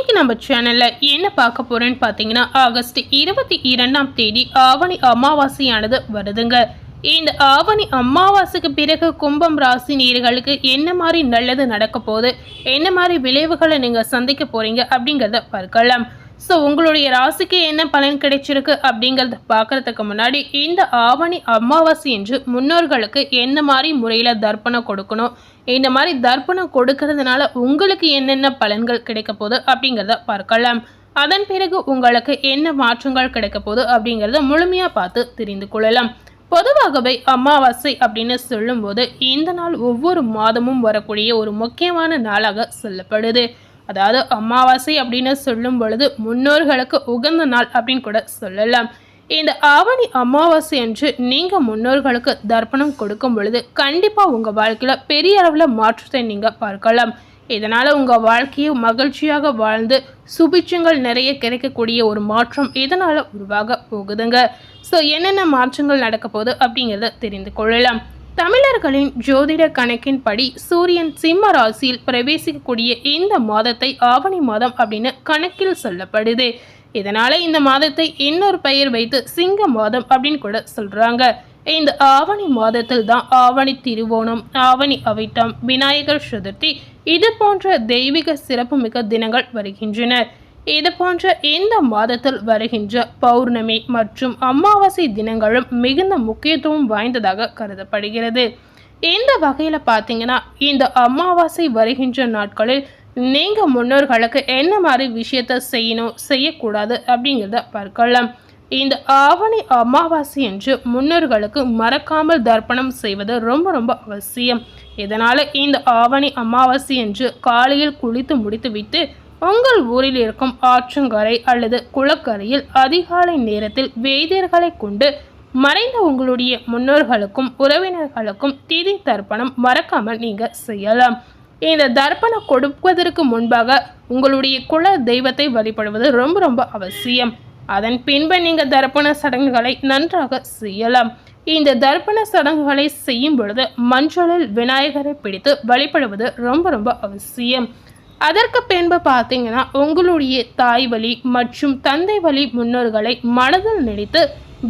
இன்னைக்கு நம்ம சேனல்ல என்ன பார்க்க போறேன்னு பாத்தீங்கன்னா, ஆகஸ்ட் 22ஆம் தேதி ஆவணி அமாவாசையானது வருதுங்க. இந்த ஆவணி அமாவாசைக்கு பிறகு கும்பம் ராசி நேயர்களுக்கு என்ன மாதிரி நல்லது நடக்க போகுது, என்ன மாதிரி விளைவுகளை நீங்க சந்திக்க போறீங்க அப்படிங்கிறத பார்க்கலாம். ஸோ உங்களுடைய ராசிக்கு என்ன பலன் கிடைச்சிருக்கு அப்படிங்கிறத பார்க்கறதுக்கு முன்னாடி, இந்த ஆவணி அமாவாசை என்று முன்னோர்களுக்கு என்ன மாதிரி முறையில் தர்ப்பணம் கொடுக்கணும், இந்த மாதிரி தர்ப்பணம் கொடுக்கறதுனால உங்களுக்கு என்னென்ன பலன்கள் கிடைக்க போகுது அப்படிங்கிறத பார்க்கலாம். அதன் பிறகு உங்களுக்கு என்ன மாற்றங்கள் கிடைக்க போகுது அப்படிங்கிறத முழுமையாக பார்த்து தெரிந்து கொள்ளலாம். பொதுவாகவே அமாவாசை அப்படின்னு சொல்லும்போது இந்த நாள் ஒவ்வொரு மாதமும் வரக்கூடிய ஒரு முக்கியமான நாளாக சொல்லப்படுது. அதாவது அமாவாசை அப்படின்னு சொல்லும் பொழுது முன்னோர்களுக்கு உகந்த நாள் அப்படின்னு கூட சொல்லலாம். இந்த ஆவணி அமாவாசை அன்று நீங்க முன்னோர்களுக்கு தர்ப்பணம் கொடுக்கும் பொழுது கண்டிப்பா உங்க வாழ்க்கையில பெரிய அளவுல மாற்றத்தை நீங்க பார்க்கலாம். இதனால உங்க வாழ்க்கையை மகிழ்ச்சியாக வாழ்ந்து சுபிட்சங்கள் நிறைய கிடைக்கக்கூடிய ஒரு மாற்றம் இதனால உருவாக போகுதுங்க. ஸோ என்னென்ன மாற்றங்கள் நடக்க போகுது அப்படிங்கிறத தெரிந்து கொள்ளலாம். தமிழர்களின் ஜோதிட கணக்கின்படி சூரியன் சிம்ம ராசியில் பிரவேசிக்கக்கூடிய இந்த மாதத்தை ஆவணி மாதம் அப்படின்னு கணக்கில் சொல்லப்படுது. இதனால இந்த மாதத்தை இன்னொரு பெயர் வைத்து சிங்க மாதம் அப்படின்னு கூட சொல்றாங்க. இந்த ஆவணி மாதத்தில் தான் ஆவணி திருவோணம், ஆவணி அவிட்டம், விநாயகர் சதுர்த்தி இது போன்ற தெய்வீக சிறப்புமிக்க தினங்கள் வருகின்றன. இது போன்ற இந்த மாதத்தில் வருகின்ற பௌர்ணமி மற்றும் அமாவாசை தினங்களும் மிகுந்த முக்கியத்துவம் வாய்ந்ததாக கருதப்படுகிறது. இந்த வகையில் பார்த்தீங்கன்னா, இந்த அமாவாசை வருகின்ற நாட்களில் நீங்கள் முன்னோர்களுக்கு என்ன மாதிரி விஷயத்த செய்யணும் செய்யக்கூடாது அப்படிங்கிறத பார்க்கலாம். இந்த ஆவணி அமாவாசை என்று முன்னோர்களுக்கு மறக்காமல் தர்ப்பணம் செய்வது ரொம்ப ரொம்ப அவசியம். இதனால் இந்த ஆவணி அமாவாசை என்று காலையில் குளித்து முடித்துவிட்டு உங்கள் ஊரில் இருக்கும் ஆற்றங்கரை அல்லது குளக்கரையில் அதிகாலை நேரத்தில் வேதியர்களை கொண்டு மறைந்த உங்களுடைய முன்னோர்களுக்கும் உறவினர்களுக்கும் திதி தர்ப்பணம் மறக்காமல் நீங்க செய்யலாம். இந்த தர்ப்பணம் கொடுப்பதற்கு முன்பாக உங்களுடைய குல தெய்வத்தை வழிபடுவது ரொம்ப ரொம்ப அவசியம். அதன் பின்பு நீங்க தர்ப்பண சடங்குகளை நன்றாக செய்யலாம். இந்த தர்ப்பண சடங்குகளை செய்யும் பொழுது மஞ்சளில் விநாயகரை பிடித்து வழிபடுவது ரொம்ப ரொம்ப அவசியம். அதற்கு பின்பு பார்த்தீங்கன்னா, உங்களுடைய தாய் வழி மற்றும் தந்தை வழி முன்னோர்களை மனதில் நினைத்து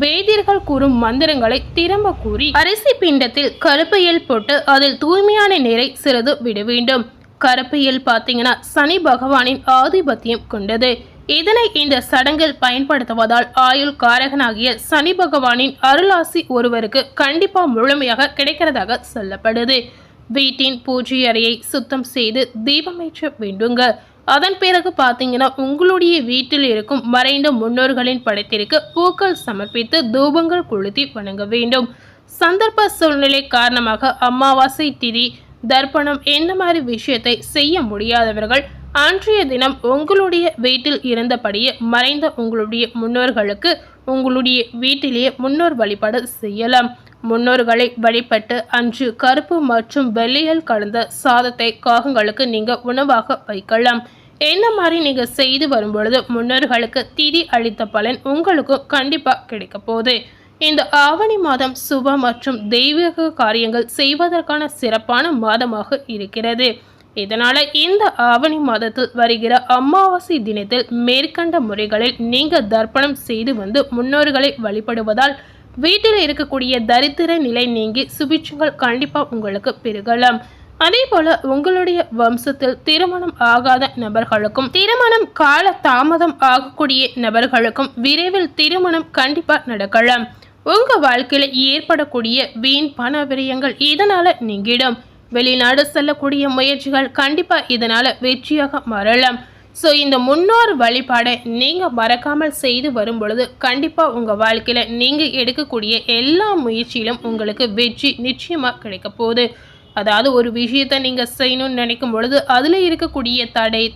வேதியர்கள் கூறும் மந்திரங்களை திரும்ப கூறி அரிசி பிண்டத்தில் கருப்பையில் போட்டு அதில் தூய்மையான நீரை சிறிது விட வேண்டும். கருப்பையில் பார்த்தீங்கன்னா சனி பகவானின் ஆதிபத்தியம் கொண்டது. இதனை இந்த சடங்கில் பயன்படுத்துவதால் ஆயுள் காரகனாகிய சனி பகவானின் அருளாசி ஒருவருக்கு கண்டிப்பா முழுமையாக கிடைக்கிறதாக சொல்லப்படுது. வீட்டின் பூஜை அறையை சுத்தம் செய்து தீபமேற்ற வேண்டுங்க. அதன் பிறகு பார்த்தீங்கன்னா, உங்களுடைய வீட்டில் இருக்கும் மறைந்த முன்னோர்களின் படத்திற்கு பூக்கள் சமர்ப்பித்து தூபங்கள் கொளுத்தி வணங்க வேண்டும். சந்தர்ப்ப சூழ்நிலை காரணமாக அமாவாசை திதி தர்ப்பணம் என்ன மாதிரி விஷயத்தை செய்ய முடியாதவர்கள் அன்றைய தினம் உங்களுடைய வீட்டில் இருந்தபடியே மறைந்த உங்களுடைய முன்னோர்களுக்கு உங்களுடைய வீட்டிலேயே முன்னோர் வழிபாடு செய்யலாம். முன்னோர்களை வழிபட்டு அன்று கருப்பு மற்றும் வெள்ளையில் கலந்த சாதத்தை காகங்களுக்கு நீங்க உணவாக வைக்கலாம். என்ன மாதிரி நீங்க செய்து வரும்பொழுது முன்னோர்களுக்கு திதி அளித்த பலன் உங்களுக்கு கண்டிப்பா கிடைக்க போகுது. இந்த ஆவணி மாதம் சுப மற்றும் தெய்வீக காரியங்கள் செய்வதற்கான சிறப்பான மாதமாக இருக்கிறது. இதனால இந்த ஆவணி மாதத்தில் வருகிற அமாவாசை தினத்தில் மேற்கண்ட முறைகளில் நீங்க தர்ப்பணம் செய்து வந்து முன்னோர்களை வழிபடுவதால் வீட்டில் இருக்கக்கூடிய தரித்திர நிலை நீங்கி சுபிட்சங்கள் கண்டிப்பா உங்களுக்கு பெருகலாம். அதே போல உங்களுடைய வம்சத்தில் திருமணம் ஆகாத நபர்களுக்கும் திருமணம் கால தாமதம் ஆகக்கூடிய நபர்களுக்கும் விரைவில் திருமணம் கண்டிப்பா நடக்கலாம். உங்க வாழ்க்கையில ஏற்படக்கூடிய வீண் பண விரயங்கள் இதனால நீங்கிடும். வெளிநாடு செல்லக்கூடிய முயற்சிகள் கண்டிப்பா இதனால வெற்றியாக மாறலாம். ஸோ இந்த முன்னோர் வழிபாடை நீங்கள் மறக்காமல் செய்து வரும் பொழுது கண்டிப்பாக உங்கள் வாழ்க்கையில் நீங்கள் எடுக்கக்கூடிய எல்லா முயற்சியிலும் உங்களுக்கு வெற்றி நிச்சயமாக கிடைக்க போகுது. அதாவது ஒரு விஷயத்தை நீங்கள் செய்யணும்னு நினைக்கும் பொழுது அதில் இருக்கக்கூடிய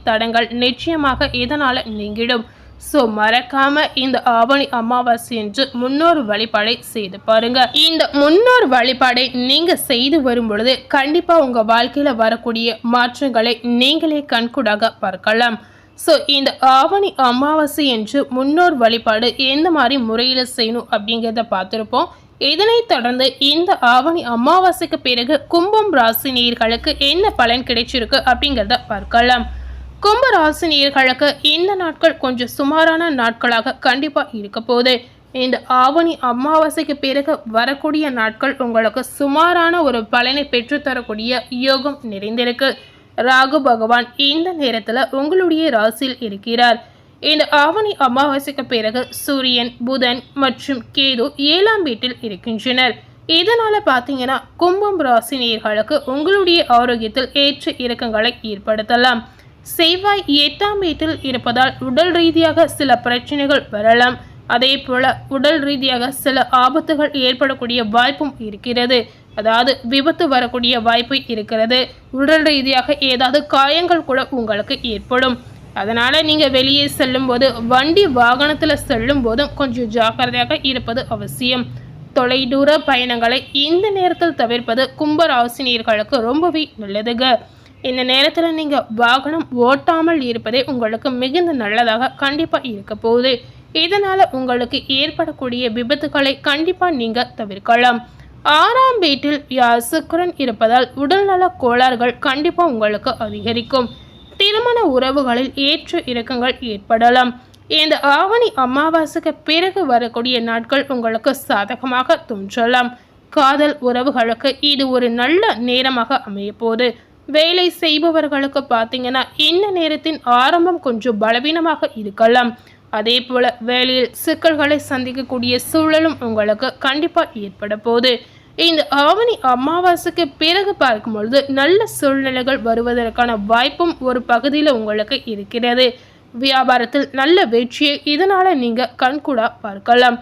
தடங்கள் நிச்சயமாக இதனால் நீங்கிடும். ஸோ மறக்காம இந்த ஆவணி அமாவாசை என்று முன்னோர் வழிபாடை செய்து பாருங்க. இந்த முன்னோர் வழிபாடை நீங்க செய்து வரும் பொழுது கண்டிப்பா உங்க வாழ்க்கையில வரக்கூடிய மாற்றங்களை நீங்களே கண்கூடாக பார்க்கலாம். ஸோ இந்த ஆவணி அமாவாசை என்று முன்னோர் வழிபாடு எந்த மாதிரி முறையில் செய்யணும் அப்படிங்கிறத பார்த்துருப்போம். இதனைத் தொடர்ந்து இந்த ஆவணி அமாவாசைக்கு பிறகு கும்பம் ராசி நேயர்களுக்கு என்ன பலன் கிடைச்சிருக்கு அப்படிங்கிறத பார்க்கலாம். கும்ப ராசினியர்களுக்கு இந்த நாட்கள் கொஞ்சம் சுமாரான நாட்களாக கண்டிப்பா இருக்க போகுது. இந்த ஆவணி அமாவாசைக்கு பிறகு வரக்கூடிய நாட்கள் உங்களுக்கு சுமாரான ஒரு பலனை பெற்றுத்தரக்கூடிய யோகம் நிறைந்திருக்கு. ராகு பகவான் இந்த நேரத்துல உங்களுடைய ராசியில் இருக்கிறார். இந்த ஆவணி அமாவாசைக்கு பிறகு சூரியன், புதன் மற்றும் கேது 7ஆம் வீட்டில் இருக்கின்றனர். இதனால பாத்தீங்கன்னா கும்பம் ராசினியர்களுக்கு உங்களுடைய ஆரோக்கியத்தில் ஏற்ற இறக்கங்களை ஏற்படுத்தலாம். செவ்வாய் 8ஆம் வீட்டில் இருப்பதால் உடல் ரீதியாக சில பிரச்சனைகள் வரலாம். அதே போல உடல் ரீதியாக சில ஆபத்துகள் ஏற்படக்கூடிய வாய்ப்பும் இருக்கிறது. அதாவது விபத்து வரக்கூடிய வாய்ப்பு இருக்கிறது. உடல் ரீதியாக ஏதாவது காயங்கள் கூட உங்களுக்கு ஏற்படும். அதனால நீங்க வெளியே செல்லும் போது, வண்டி வாகனத்துல செல்லும் போதும் கொஞ்சம் ஜாக்கிரதையாக இருப்பது அவசியம். தொலைதூர பயணங்களை இந்த நேரத்தில் தவிர்ப்பது கும்பராசினியர்களுக்கு ரொம்பவே நல்லதுங்க. இந்த நேரத்தில் நீங்கள் வாகனம் ஓட்டாமல் இருப்பதே உங்களுக்கு மிகுந்த நல்லதாக கண்டிப்பாக இருக்க போகுது. இதனால் உங்களுக்கு ஏற்படக்கூடிய விபத்துக்களை கண்டிப்பாக நீங்கள் தவிர்க்கலாம். 6ஆம் வீட்டில் சுக்கிரன் இருப்பதால் உடல்நல கோளாறுகள் கண்டிப்பாக உங்களுக்கு அதிகரிக்கும். திருமண உறவுகளில் ஏற்ற இறக்கங்கள் ஏற்படலாம். இந்த ஆவணி அமாவாசைக்கு பிறகு வரக்கூடிய நாட்கள் உங்களுக்கு சாதகமாக தோன்றலாம். காதல் உறவுகளுக்கு இது ஒரு நல்ல நேரமாக அமைய போகுது. வேலை செய்பவர்களுக்கு பார்த்தீங்கன்னா இந்த நேரத்தின் ஆரம்பம் கொஞ்சம் பலவீனமாக இருக்கலாம். அதே போல வேலையில் சிக்கல்களை சந்திக்கக்கூடிய சூழலும் உங்களுக்கு கண்டிப்பாக ஏற்பட போகுது. இந்த ஆவணி அமாவாசைக்கு பிறகு பார்க்கும் பொழுது நல்ல சூழ்நிலைகள் வருவதற்கான வாய்ப்பும் ஒரு பகுதியில் உங்களுக்கு இருக்கிறது. வியாபாரத்தில் நல்ல வெற்றியை இதனால நீங்க கண்கூடா பார்க்கலாம்.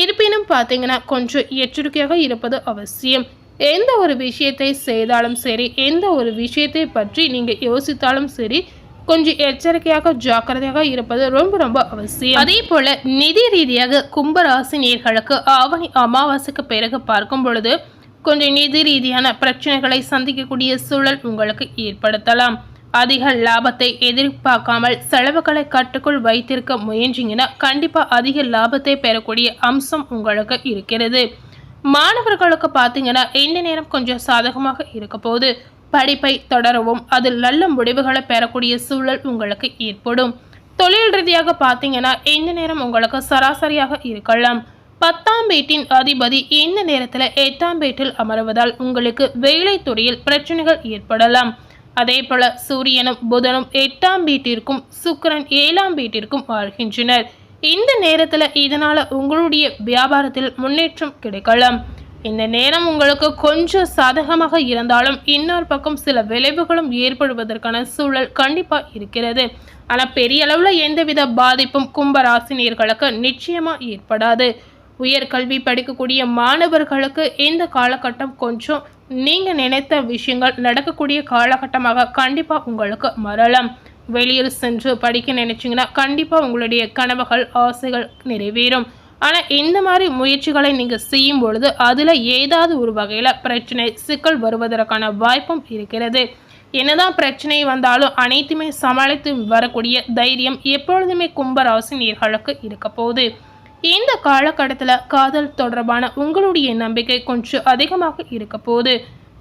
இருப்பினும் பார்த்தீங்கன்னா கொஞ்சம் எச்சரிக்கையாக இருப்பது அவசியம். எந்த ஒரு விஷயத்தை செய்தாலும் சரி, எந்த ஒரு விஷயத்தை பற்றி நீங்க யோசித்தாலும் சரி, கொஞ்சம் எச்சரிக்கையாக ஜாக்கிரதையாக இருப்பது ரொம்ப ரொம்ப அவசியம். அதே போல நிதி ரீதியாக கும்பராசினியர்களுக்கு ஆவணி அமாவாசைக்கு பிறகு பார்க்கும் பொழுது கொஞ்சம் நிதி ரீதியான பிரச்சனைகளை சந்திக்கக்கூடிய சூழல் உங்களுக்கு ஏற்படுத்தலாம். அதிக லாபத்தை எதிர்பார்க்காமல் செலவுகளை கட்டுக்குள் வைத்திருக்க முயன்றீங்கன்னா கண்டிப்பா அதிக லாபத்தை பெறக்கூடிய அம்சம் உங்களுக்கு இருக்கிறது. மாணவர்களுக்கு பார்த்தீங்கன்னா இந்த நேரம் கொஞ்சம் சாதகமாக இருக்க போது. படிப்பை தொடரவும் அதில் நல்ல முடிவுகளை பெறக்கூடிய சூழல் உங்களுக்கு ஏற்படும். தொழில் ரீதியாக பார்த்தீங்கன்னா இந்த நேரம் உங்களுக்கு சராசரியாக இருக்கலாம். 10ஆம் வீட்டின் அதிபதி இந்த நேரத்தில் 8ஆம் வீட்டில் அமர்வதால் உங்களுக்கு வேலை துறையில் பிரச்சனைகள் ஏற்படலாம். அதே போல சூரியனும் புதனும் 8ஆம் வீட்டிற்கும் சுக்கிரன் 7ஆம் வீட்டிற்கும் வாழ்கின்றனர். இந்த நேரத்தில் இதனால உங்களுடைய வியாபாரத்தில் முன்னேற்றம் கிடைக்கலாம். இந்த நேரம் உங்களுக்கு கொஞ்சம் சாதகமாக இருந்தாலும் இன்னொரு பக்கம் சில விளைவுகளும் ஏற்படுவதற்கான சூழல் கண்டிப்பாக இருக்கிறது. ஆனால் பெரிய அளவில் எந்தவித பாதிப்பும் கும்பராசினியர்களுக்கு நிச்சயமாக ஏற்படாது. உயர்கல்வி படிக்கக்கூடிய மாணவர்களுக்கு இந்த காலகட்டம் கொஞ்சம் நீங்கள் நினைத்த விஷயங்கள் நடக்கக்கூடிய காலகட்டமாக கண்டிப்பாக உங்களுக்கு மாறலாம். வெளியில் சென்று படிக்க நினைச்சிங்கன்னா கண்டிப்பாக உங்களுடைய கனவுகள், ஆசைகள் நிறைவேறும். ஆனால் இந்த மாதிரி முயற்சிகளை நீங்கள் செய்யும் பொழுது அதில் ஏதாவது ஒரு வகையில் பிரச்சனை, சிக்கல் வருவதற்கான வாய்ப்பும் இருக்கிறது. என்னதான் பிரச்சனை வந்தாலும் அனைத்துமே சமாளித்து வரக்கூடிய தைரியம் எப்பொழுதுமே கும்பராசினியர்களுக்கு இருக்க போகுது. இந்த காலகட்டத்தில் காதல் தொடர்பான உங்களுடைய நம்பிக்கை கொஞ்சம் அதிகமாக இருக்க போகுது.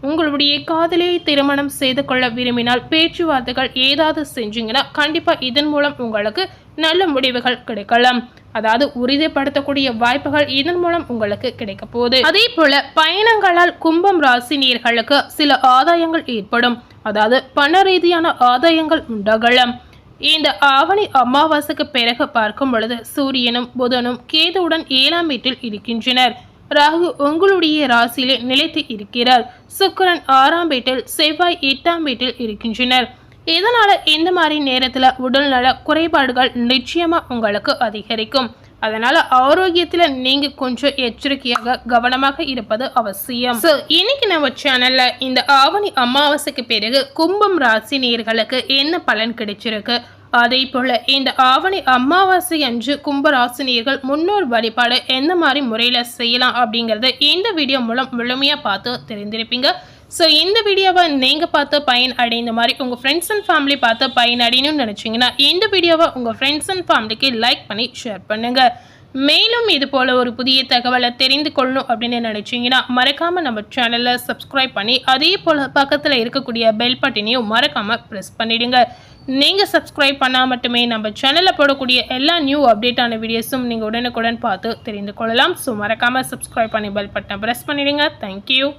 உங்களுடைய காதலியை திருமணம் செய்து கொள்ள விரும்பினால் பேச்சுவார்த்தைகள் ஏதாவது செஞ்சீங்கன்னா கண்டிப்பாக இதன் மூலம் உங்களுக்கு நல்ல முடிவுகள் கிடைக்கலாம். அதாவது உறுதிப்படுத்தக்கூடிய வாய்ப்புகள் இதன் மூலம் உங்களுக்கு கிடைக்க போகுது. அதே போல பயணங்களால் கும்பம் ராசினியர்களுக்கு சில ஆதாயங்கள் ஏற்படும். அதாவது பண ரீதியான ஆதாயங்கள் உண்டாகலாம். இந்த ஆவணி அமாவாசைக்கு பிறகு பார்க்கும் பொழுது சூரியனும் புதனும் கேதுவுடன் 7ஆம் வீட்டில் இருக்கின்றனர். ராகு உங்களுடைய ராசியிலே நிலைத்து இருக்கிறார். சுக்கிரன் 6ஆம் வீட்டில், செவ்வாய் 8ஆம் வீட்டில் இருக்கின்றனர். இதனால இந்த மாதிரி நேரத்துல உடல்நல குறைபாடுகள் நிச்சயமா உங்களுக்கு அதிகரிக்கும். அதனால ஆரோக்கியத்துல நீங்க கொஞ்சம் எச்சரிக்கையாக கவனமாக இருப்பது அவசியம். இன்னைக்கு நம்ம சேனல்ல இந்த ஆவணி அமாவாசைக்கு பிறகு கும்பம் ராசி நேயர்களுக்கு என்ன பலன் கிடைச்சிருக்கு, அதே போல இந்த ஆவணி அமாவாசை அன்று கும்பராசினியர்கள் முன்னோர் வழிபாடு எந்த மாதிரி முறையில் செய்யலாம் அப்படிங்கிறத இந்த வீடியோ மூலம் முழுமையாக பார்த்து தெரிந்திருப்பீங்க. ஸோ இந்த வீடியோவை நீங்கள் பார்த்து பயன் அடைந்த மாதிரி உங்கள் ஃப்ரெண்ட்ஸ் அண்ட் ஃபேமிலி பார்த்து பயன் அடையணும்னு நினச்சிங்கன்னா இந்த வீடியோவை உங்கள் ஃப்ரெண்ட்ஸ் அண்ட் ஃபேமிலிக்கு லைக் பண்ணி ஷேர் பண்ணுங்கள். மேலும் இது போல ஒரு புதிய தகவலை தெரிந்து கொள்ளணும் அப்படின்னு நினைச்சீங்கன்னா மறக்காம நம்ம சேனலை சப்ஸ்கிரைப் பண்ணி அதே போல பக்கத்தில் இருக்கக்கூடிய பெல் பட்டனையும் மறக்காம ப்ரெஸ் பண்ணிடுங்க. நீங்கள் சப்ஸ்கிரைப் பண்ணால் மட்டுமே நம்ம சேனலில் போடக்கூடிய எல்லா நியூ அப்டேட்டான வீடியோஸும் நீங்கள் உடனுக்குடன் பார்த்து தெரிந்து கொள்ளலாம். ஸோ மறக்காம சப்ஸ்கிரைப் பண்ணி பெல் பட்டனை ப்ரெஸ் பண்ணிடுங்க. தேங்க்யூ.